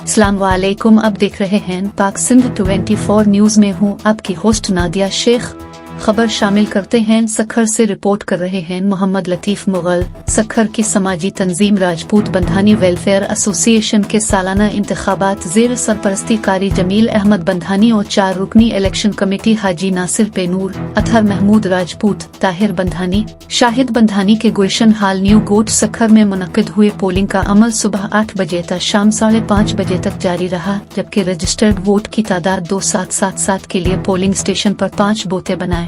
अस्सलाम वालेकुम। अब देख रहे हैं पाक सिंध 24 न्यूज में हूँ आपकी होस्ट नादिया शेख। खबर शामिल करते हैं सक्खर से। रिपोर्ट कर रहे हैं मोहम्मद लतीफ मुगल। सक्खर की समाजी तंजीम राजपूत बंधानी वेलफेयर एसोसिएशन के सालाना इंतखाबात ज़ेर सरपरस्ती कारी जमील अहमद बंधानी और 4 रुकनी इलेक्शन कमेटी हाजी नासिर पेनूर, अतहर महमूद राजपूत, ताहिर बंधानी, शाहिद बंधानी के गुलशन हाल न्यू गोट सक्खर में मुनक्किद हुए पोलिंग का अमल सुबह 8 बजे तक शाम 5:30 बजे तक जारी रहा, जबकि रजिस्टर्ड वोट की तादाद 2777 के लिए पोलिंग स्टेशन पर 5 बूथे बनाए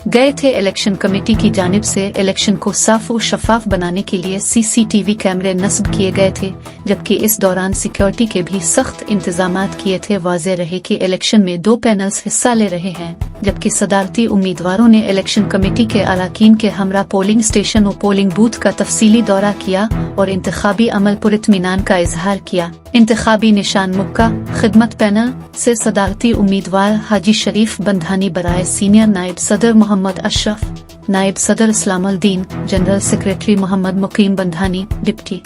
गए थे। इलेक्शन कमेटी की जानिब से इलेक्शन को साफ और शफाफ बनाने के लिए CCTV कैमरे नस्ब किए गए थे, जबकि इस दौरान सिक्योरिटी के भी सख्त इंतजामात किए थे। वाज़ेह रहे कि इलेक्शन में 2 पैनल्स हिस्सा ले रहे हैं, जबकि सदारती उम्मीदवारों ने इलेक्शन कमेटी के अराकीन के हमरा पोलिंग स्टेशन और पोलिंग बूथ का तफसीली दौरा किया और इंतखाबी अमल पर इत्मीनान का इजहार किया। इंतखाबी निशान मुक्का खिदमत पैनल से सदारती उम्मीदवार हाजी शरीफ बंधानी बराए सीनियर नायब सदर मोहम्मद अशरफ, नायब सदर Islamuddin, general secretary Mohammad Muqeem Bandhani, deputy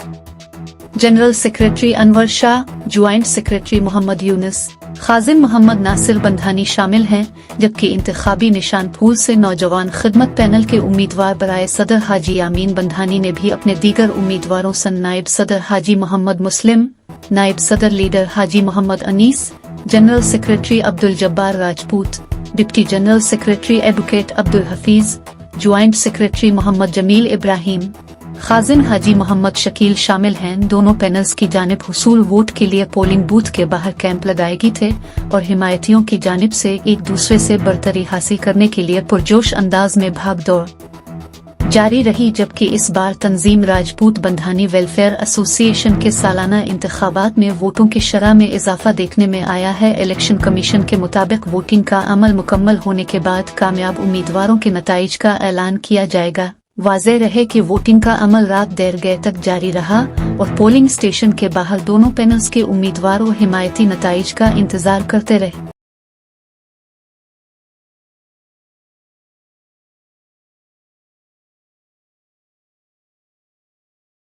general secretary Anwar Shah, joint secretary Mohammad Younus, खाजिन मोहम्मद नासिर बंधानी शामिल हैं, जबकि इंतखाबी निशान फूल से नौजवान खिदमत पैनल के उम्मीदवार बराए सदर हाजी यामीन बंधानी ने भी अपने दीगर उम्मीदवारों सन नायब सदर हाजी मोहम्मद मुस्लिम, नायब सदर leader Haji Mohammad Anees, general secretary Abdul Jabbar Rajput, deputy general secretary advocate Abdul Hafeez, joint secretary Mohammad Jameel Ibrahim, खाजिन हाजी मोहम्मद शकील शामिल हैं। दोनों पैनल्स की जानिब हुसूल वोट के लिए पोलिंग बूथ के बाहर कैंप लगाए गए थे और हिमायतियों की जानिब से एक दूसरे से बरतरी हासिल करने के लिए पुरजोश अंदाज में भागदौड़ जारी रही। जबकि इस बार तंजीम राजपूत बंधानी वेलफेयर एसोसिएशन के सालाना इंतखाबात में वोटों की शरह में इजाफा देखने में आया है। इलेक्शन कमीशन के मुताबिक वोटिंग का अमल मुकम्मल होने के बाद कामयाब उम्मीदवारों के नताइज का ऐलान किया जाएगा। वाज़ेह रहे कि वोटिंग का अमल रात देर गए तक जारी रहा और पोलिंग स्टेशन के बाहर दोनों पैनल्स के उम्मीदवार और हिमायती नताइज का इंतजार करते रहे।